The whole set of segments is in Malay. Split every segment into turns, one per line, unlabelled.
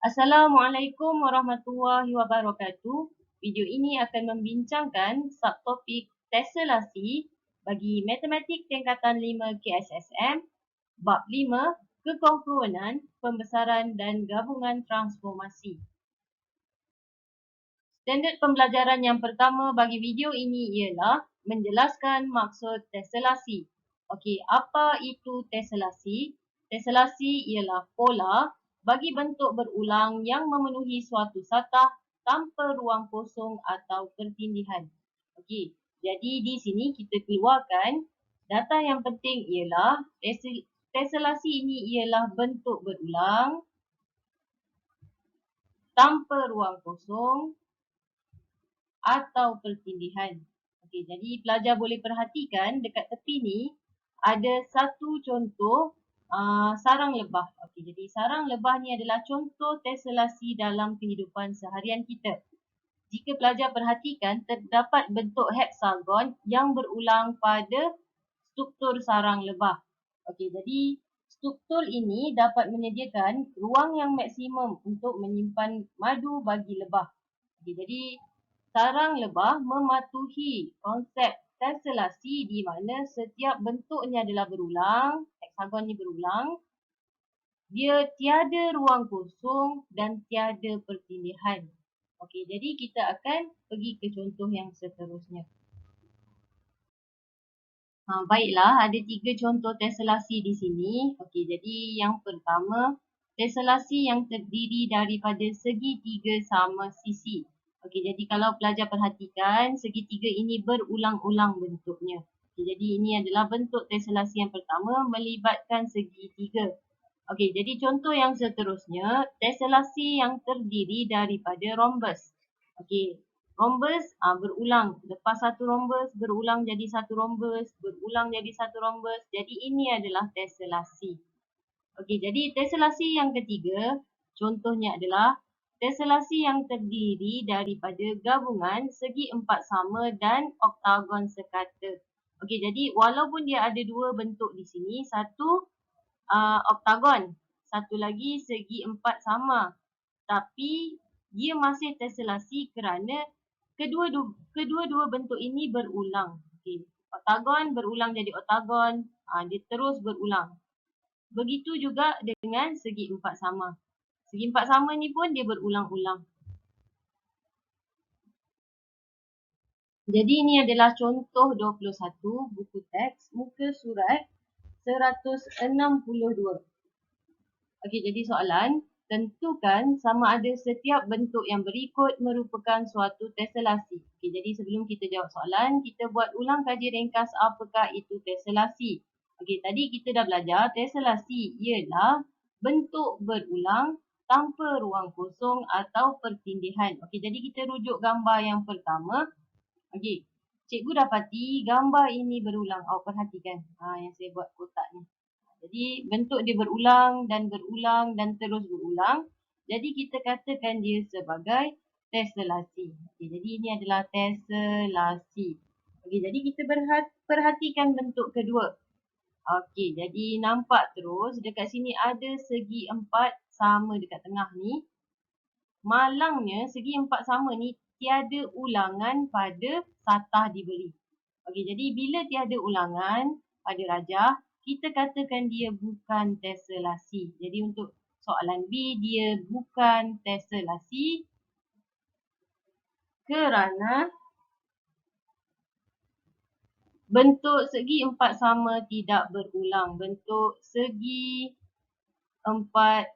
Assalamualaikum warahmatullahi wabarakatuh. Video ini akan membincangkan subtopik teselasi bagi Matematik Tingkatan 5 KSSM, Bab 5, Kekonfluenan, Pembesaran dan Gabungan Transformasi. Standard pembelajaran yang pertama bagi video ini ialah menjelaskan maksud teselasi. Okey, apa itu teselasi? Teselasi ialah pola bagi bentuk berulang yang memenuhi suatu satah tanpa ruang kosong atau pertindihan. Okey, jadi di sini kita keluarkan data yang penting ialah teselasi ini ialah bentuk berulang tanpa ruang kosong atau pertindihan. Okey, jadi pelajar boleh perhatikan dekat tepi ni ada satu contoh sarang lebah. Okey, jadi sarang lebah ni adalah contoh teselasi dalam kehidupan seharian kita. Jika pelajar perhatikan, terdapat bentuk heksagon yang berulang pada struktur sarang lebah. Okey, jadi struktur ini dapat menyediakan ruang yang maksimum untuk menyimpan madu bagi lebah. Okey, jadi sarang lebah mematuhi konsep teselasi di mana setiap bentuknya adalah berulang, heksagon ni berulang, dia tiada ruang kosong dan tiada pertindihan. Okey, jadi kita akan pergi ke contoh yang seterusnya. Baiklah, ada 3 contoh teselasi di sini. Okey, jadi yang pertama, teselasi yang terdiri daripada segitiga sama sisi. Okey, jadi kalau pelajar perhatikan, segitiga ini berulang-ulang bentuknya. Okey, jadi ini adalah bentuk teselasi yang pertama melibatkan segitiga. Okey, jadi contoh yang seterusnya, teselasi yang terdiri daripada rhombus. Okey, rhombus berulang. Lepas satu rhombus, berulang jadi satu rhombus, berulang jadi satu rhombus. Jadi ini adalah teselasi. Okey, jadi teselasi yang ketiga, contohnya adalah teselasi yang terdiri daripada gabungan segi empat sama dan oktagon sekata. Okey, jadi walaupun dia ada dua bentuk di sini, satu oktagon, satu lagi segi empat sama. Tapi dia masih teselasi kerana kedua-dua bentuk ini berulang. Okey, oktagon berulang jadi oktagon, dia terus berulang. Begitu juga dengan segi empat sama. Segi empat sama ni pun dia berulang-ulang. Jadi ini adalah contoh 21 buku teks muka surat 162. Okey, jadi soalan, tentukan sama ada setiap bentuk yang berikut merupakan suatu teselasi. Okey, jadi sebelum kita jawab soalan, kita buat ulang kaji ringkas apakah itu teselasi. Okey, tadi kita dah belajar teselasi ialah bentuk berulang tanpa ruang kosong atau pertindihan. Okey, jadi kita rujuk gambar yang pertama. Okey, cikgu dapati gambar ini berulang. Awak perhatikan yang saya buat kotak ni. Jadi bentuk dia berulang dan terus berulang. Jadi kita katakan dia sebagai teselasi. Okey, jadi ini adalah teselasi. Okey, jadi kita perhatikan bentuk kedua. Okey, jadi nampak terus dekat sini ada segi empat sama dekat tengah ni. Malangnya segi empat sama ni tiada ulangan pada satah diberi. Okey, jadi bila tiada ulangan pada rajah, kita katakan dia bukan teselasi. Jadi untuk soalan B, dia bukan teselasi kerana bentuk segi empat sama tidak berulang. Bentuk segi empat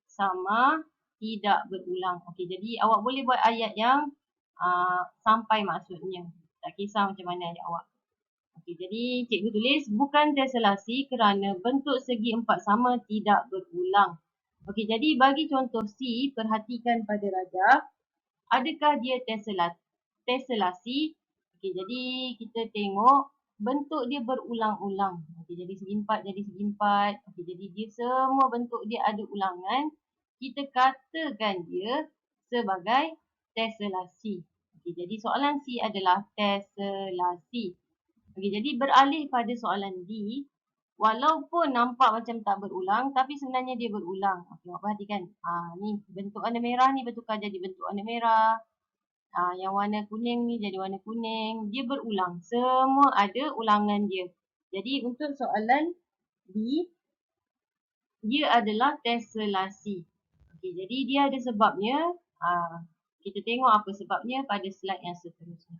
sama tidak berulang. Okey, jadi awak boleh buat ayat yang sampai maksudnya. Tak kisah macam mana ayat awak. Okey, jadi cikgu tulis bukan teselasi kerana bentuk segi empat sama tidak berulang. Okey, jadi bagi contoh C, perhatikan pada rajah. Adakah dia teselasi? Okey, jadi kita tengok bentuk dia berulang-ulang. Okey, jadi segi empat jadi segi empat. Okey, jadi dia semua bentuk dia ada ulangan. Kita katakan dia sebagai teselasi. Okey, jadi soalan C adalah teselasi. Okey, jadi beralih pada soalan D. Walaupun nampak macam tak berulang, tapi sebenarnya dia berulang. Okey, awak perhatikan. Ni bentuk warna merah ni bertukar jadi bentuk warna merah. Yang warna kuning ni jadi warna kuning. Dia berulang. Semua ada ulangan dia. Jadi untuk soalan B, dia adalah tesselasi. Okey, jadi dia ada sebabnya. Kita tengok apa sebabnya pada slide yang seterusnya.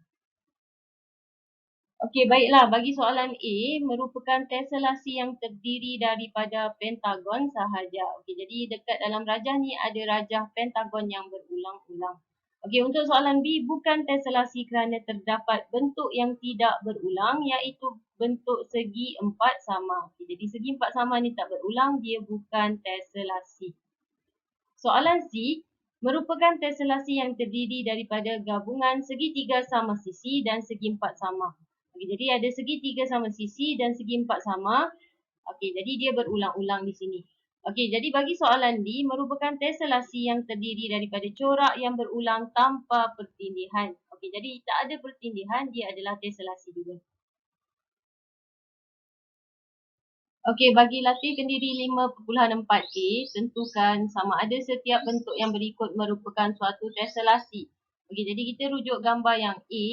Okey, baiklah. Bagi soalan A, merupakan tesselasi yang terdiri daripada pentagon sahaja. Okey, jadi dekat dalam rajah ni ada rajah pentagon yang berulang-ulang. Okey, untuk soalan B, bukan tesselasi kerana terdapat bentuk yang tidak berulang, iaitu bentuk segi empat sama. Okey, jadi segi empat sama ni tak berulang, dia bukan tesselasi. Soalan C, merupakan tesselasi yang terdiri daripada gabungan segitiga sama sisi dan segi empat sama. Okey, jadi ada segitiga sama sisi dan segi empat sama. Okey, jadi dia berulang-ulang di sini. Okey, jadi bagi soalan D, merupakan tesselasi yang terdiri daripada corak yang berulang tanpa pertindihan. Okey, jadi tak ada pertindihan, dia adalah tesselasi juga. Okey, bagi latih kendiri 5.4a, tentukan sama ada setiap bentuk yang berikut merupakan suatu tesselasi. Okey, jadi kita rujuk gambar yang A.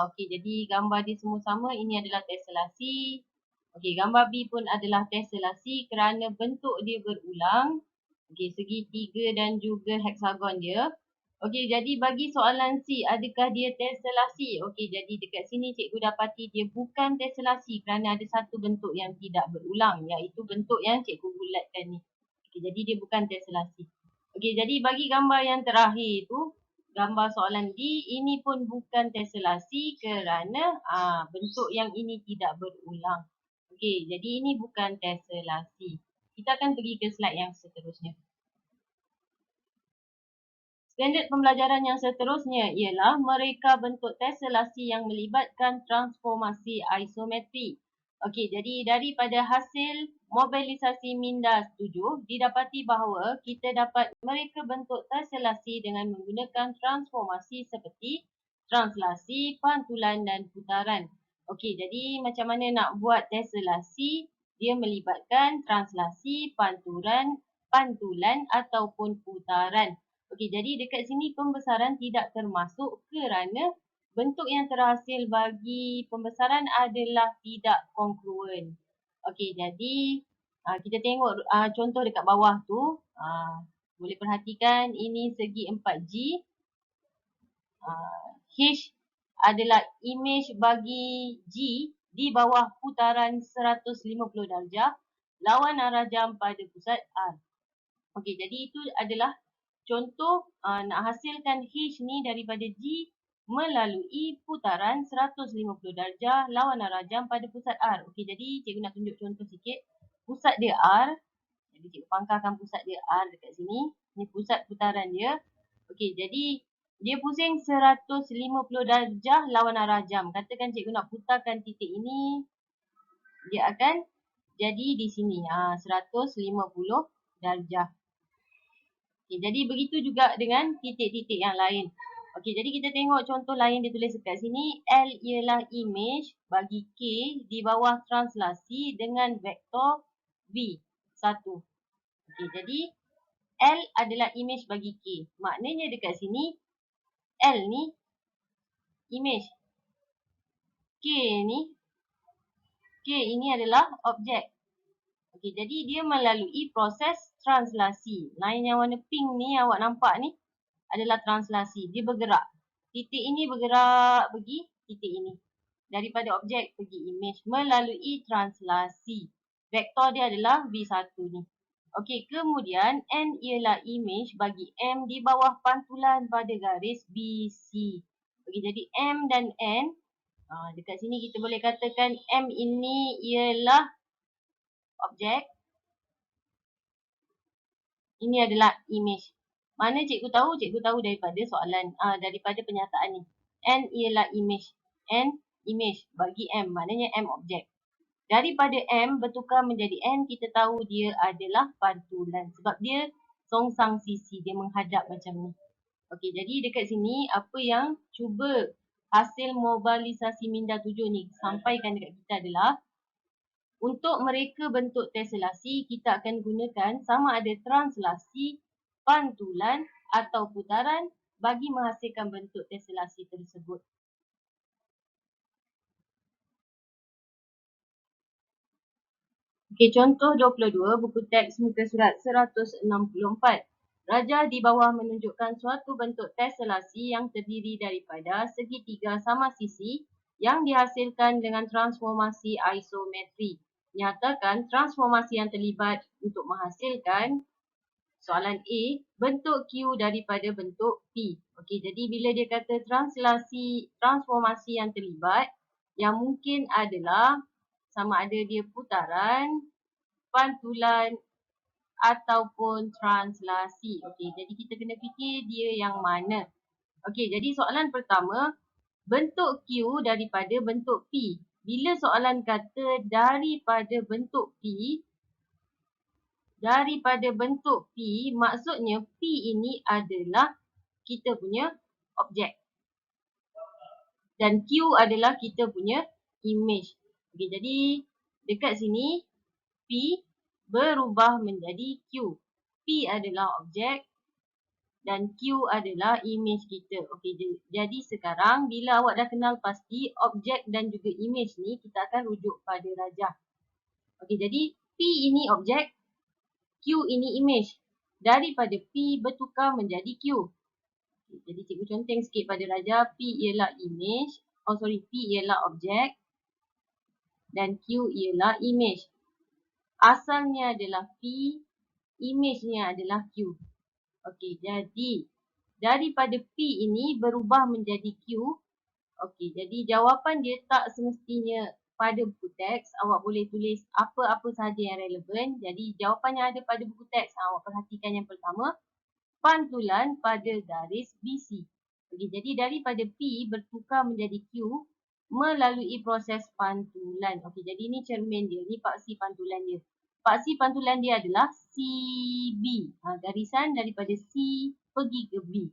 Okey, jadi gambar dia semua sama, ini adalah tesselasi. Okey, gambar B pun adalah tesselasi kerana bentuk dia berulang. Okey, segitiga dan juga heksagon dia. Okey, jadi bagi soalan C, adakah dia tesselasi? Okey, jadi dekat sini cikgu dapati dia bukan tesselasi kerana ada satu bentuk yang tidak berulang, iaitu bentuk yang cikgu bulatkan ni. Okey, jadi dia bukan tesselasi. Okey, jadi bagi gambar yang terakhir tu, gambar soalan D, ini pun bukan tesselasi kerana bentuk yang ini tidak berulang. Okey, jadi ini bukan tesselasi. Kita akan pergi ke slide yang seterusnya. Standard pembelajaran yang seterusnya ialah mereka bentuk tesselasi yang melibatkan transformasi isometri. Okey, jadi daripada hasil mobilisasi minda 7, didapati bahawa kita dapat mereka bentuk tesselasi dengan menggunakan transformasi seperti translasi, pantulan dan putaran. Okey, jadi macam mana nak buat tesselasi? Dia melibatkan translasi, pantulan ataupun putaran. Okey, jadi dekat sini pembesaran tidak termasuk kerana bentuk yang terhasil bagi pembesaran adalah tidak kongruen. Okey, jadi kita tengok contoh dekat bawah tu. Boleh perhatikan ini segi 4G. H adalah imej bagi G di bawah putaran 150 darjah lawan arah jam pada pusat R. Okey, jadi itu adalah contoh nak hasilkan H ni daripada G melalui putaran 150 darjah lawan arah jam pada pusat R. Okey, jadi cikgu nak tunjuk contoh sikit. Pusat dia R. Jadi cikgu pangkalkan pusat dia R dekat sini. Ni pusat putaran dia. Okey, jadi dia pusing 150 darjah lawan arah jam. Katakan cikgu nak putarkan titik ini. Dia akan jadi di sini. 150 darjah. Okay, jadi begitu juga dengan titik-titik yang lain. Okey, jadi kita tengok contoh lain dia tulis dekat sini. L ialah imej bagi K di bawah translasi dengan vektor V1. Okey, jadi L adalah imej bagi K. Maknanya dekat sini L ni imej. K ini adalah objek. Okey, jadi dia melalui proses translasi. Line yang warna pink ni awak nampak ni adalah translasi. Dia bergerak. Titik ini bergerak pergi titik ini. Daripada objek pergi imej melalui translasi. Vektor dia adalah V1 ni. Okey, kemudian N ialah imej bagi M di bawah pantulan pada garis BC. Okey, jadi M dan N. Dekat sini kita boleh katakan M ini ialah objek. Ini adalah imej. Mana cikgu tahu? Cikgu tahu daripada soalan, daripada pernyataan ni. N ialah imej. N imej bagi M. Maknanya M objek. Daripada M bertukar menjadi N, kita tahu dia adalah pantulan. Sebab dia songsang sisi. Dia menghadap macam ni. Okey, jadi dekat sini apa yang cuba hasil mobilisasi minda 7 ni sampaikan dekat kita adalah Untuk mereka bentuk teselasi, kita akan gunakan sama ada translasi, pantulan atau putaran bagi menghasilkan bentuk teselasi tersebut. Okey, contoh 22, buku teks muka surat 164. Raja di bawah menunjukkan suatu bentuk teselasi yang terdiri daripada segitiga sama sisi yang dihasilkan dengan transformasi isometri. Nyatakan transformasi yang terlibat untuk menghasilkan soalan A, bentuk Q daripada bentuk P. Okey, jadi bila dia kata transformasi yang terlibat, yang mungkin adalah sama ada dia putaran, pantulan ataupun translasi. Okey, jadi kita kena fikir dia yang mana. Okey, jadi soalan pertama, bentuk Q daripada bentuk P. Bila soalan kata daripada bentuk P, maksudnya P ini adalah kita punya objek. Dan Q adalah kita punya image. Okey, jadi dekat sini P berubah menjadi Q. P adalah objek dan Q adalah image kita. Okey, jadi sekarang bila awak dah kenal pasti objek dan juga image ni, kita akan rujuk pada rajah. Okey, jadi P ini objek, Q ini image. Daripada P bertukar menjadi Q. Okay, jadi cikgu conteng sikit pada rajah. P ialah image. P ialah objek dan Q ialah image. Asalnya adalah P, image-nya adalah Q. Okey, jadi daripada P ini berubah menjadi Q. Okey, jadi jawapan dia tak semestinya pada buku teks. Awak boleh tulis apa-apa sahaja yang relevan. Jadi jawapan yang ada pada buku teks, awak perhatikan yang pertama, pantulan pada garis BC. Okey, jadi daripada P bertukar menjadi Q melalui proses pantulan. Okey, jadi ini cermin dia, ni paksi pantulan dia. Paksi pantulan dia adalah CB. Garisan daripada C pergi ke B.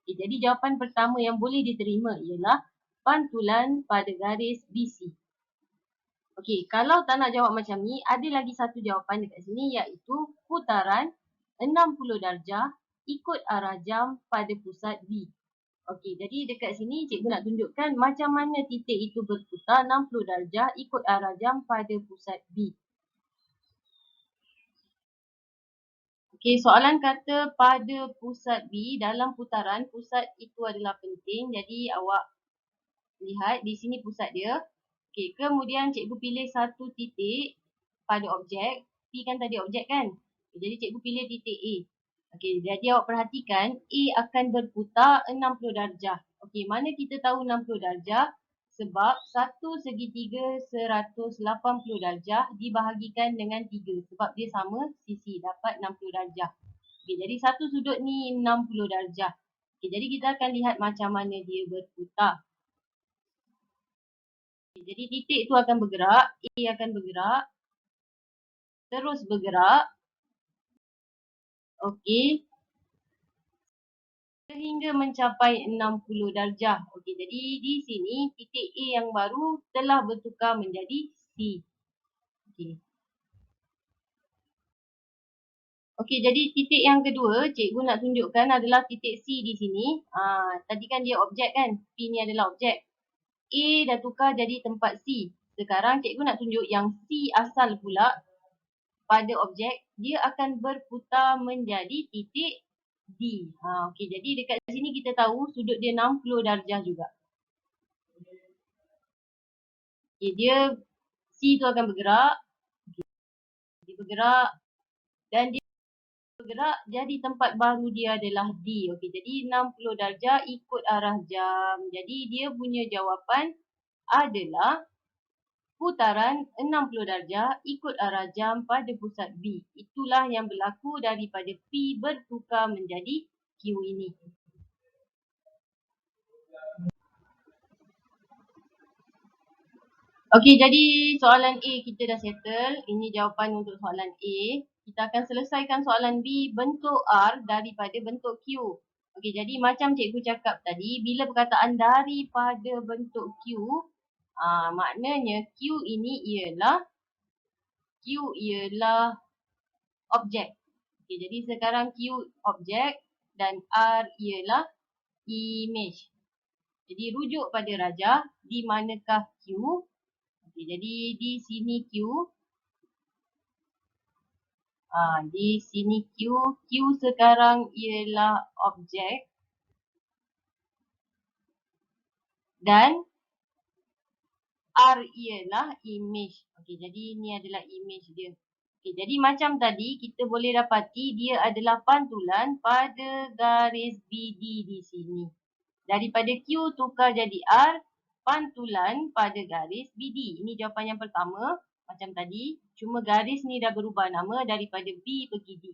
Okay, jadi jawapan pertama yang boleh diterima ialah pantulan pada garis BC. Okey, kalau tak nak jawab macam ni, ada lagi satu jawapan dekat sini iaitu putaran 60 darjah ikut arah jam pada pusat B. Okey, jadi dekat sini cikgu nak tunjukkan macam mana titik itu berputar 60 darjah ikut arah jam pada pusat B. Okey, soalan kata pada pusat B dalam putaran, pusat itu adalah penting. Jadi awak lihat di sini pusat dia. Okey, kemudian cikgu pilih satu titik pada objek. P kan tadi objek kan? Jadi cikgu pilih titik A. Okey, jadi awak perhatikan A akan berputar 60 darjah. Okey, mana kita tahu 60 darjah? Sebab satu segitiga 180 darjah dibahagikan dengan 3. Sebab dia sama sisi, dapat 60 darjah. Okey, jadi satu sudut ni 60 darjah. Okey, jadi kita akan lihat macam mana dia berputar. Okey, jadi titik tu akan bergerak, A akan bergerak, terus bergerak. Okey, sehingga mencapai 60 darjah. Okey, jadi di sini titik A yang baru telah bertukar menjadi C. Okey. Okey, jadi titik yang kedua cikgu nak tunjukkan adalah titik C di sini. Tadi kan dia objek kan? P ni adalah objek. A dah tukar jadi tempat C. Sekarang cikgu nak tunjuk yang C asal pula pada objek, dia akan berputar menjadi titik D. Okey, jadi dekat sini kita tahu sudut dia 60 darjah juga. Okey, dia C tu akan bergerak. Dia bergerak dan dia bergerak jadi tempat baru dia adalah D. Okey, jadi 60 darjah ikut arah jam. Jadi dia punya jawapan adalah putaran 60 darjah ikut arah jam pada pusat B. Itulah yang berlaku daripada P bertukar menjadi Q ini. Okey, jadi soalan A kita dah settle. Ini jawapan untuk soalan A. Kita akan selesaikan soalan B, bentuk R daripada bentuk Q. Okey, jadi macam cikgu cakap tadi, bila perkataan daripada bentuk Q, maknanya Q ini ialah Q ialah objek. Okey, jadi sekarang Q objek dan R ialah image. Jadi rujuk pada rajah, di manakah Q? Okey, jadi di sini Q. Di sini Q. Q sekarang ialah objek. Dan R ialah image. Okey, jadi ini adalah image dia. Okey, jadi macam tadi kita boleh dapati dia adalah pantulan pada garis BD di sini. Daripada Q tukar jadi R, pantulan pada garis BD. Ini jawapan yang pertama. Macam tadi, cuma garis ni dah berubah nama daripada B pergi D.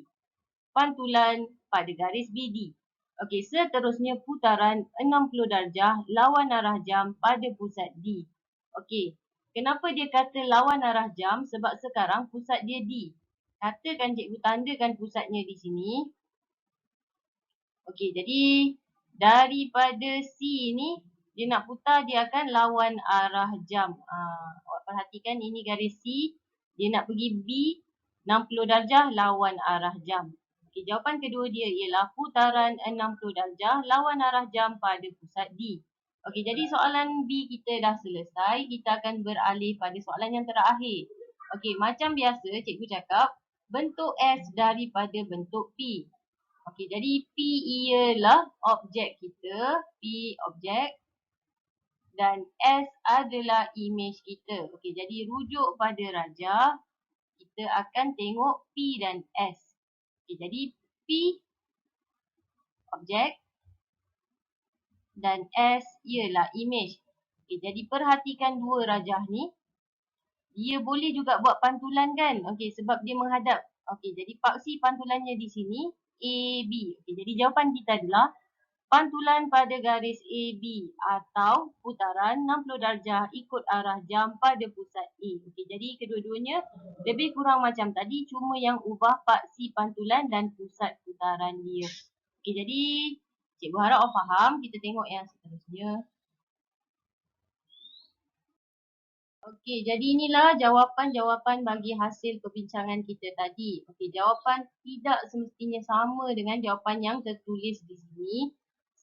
Pantulan pada garis BD. Okey, seterusnya putaran 60 darjah lawan arah jam pada pusat D. Okey, kenapa dia kata lawan arah jam? Sebab sekarang pusat dia D. Katakan cikgu tandakan pusatnya di sini. Okey, jadi daripada C ni, dia nak putar dia akan lawan arah jam. Awak perhatikan ini garis C. Dia nak pergi B, 60 darjah lawan arah jam. Okey, jawapan kedua dia ialah putaran 60 darjah lawan arah jam pada pusat D. Okey, jadi soalan B kita dah selesai. Kita akan beralih pada soalan yang terakhir. Okey, macam biasa cikgu cakap, bentuk S daripada bentuk P. Okey, jadi P ialah objek kita. P objek. Dan S adalah image kita. Okey, jadi rujuk pada rajah, kita akan tengok P dan S. Okey, jadi P objek dan S ialah image. Okey, jadi perhatikan dua rajah ni. Dia boleh juga buat pantulan kan? Okey, sebab dia menghadap. Okey, jadi paksi pantulannya di sini AB. Okey, jadi jawapan kita adalah pantulan pada garis AB atau putaran 60 darjah ikut arah jam pada pusat A. Okey, jadi kedua-duanya lebih kurang macam tadi, cuma yang ubah paksi pantulan dan pusat putaran dia. Okey, jadi cikgu harap awak faham. Kita tengok yang seterusnya. Okey, jadi inilah jawapan-jawapan bagi hasil perbincangan kita tadi. Okey, jawapan tidak semestinya sama dengan jawapan yang tertulis di sini.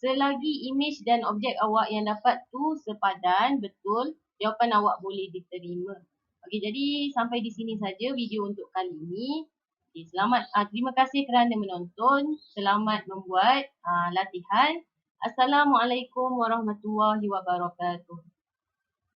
Selagi image dan objek awak yang dapat tu sepadan, betul, jawapan awak boleh diterima. Okey, jadi sampai di sini saja video untuk kali ini. Okey, selamat, terima kasih kerana menonton. Selamat membuat latihan. Assalamualaikum warahmatullahi wabarakatuh.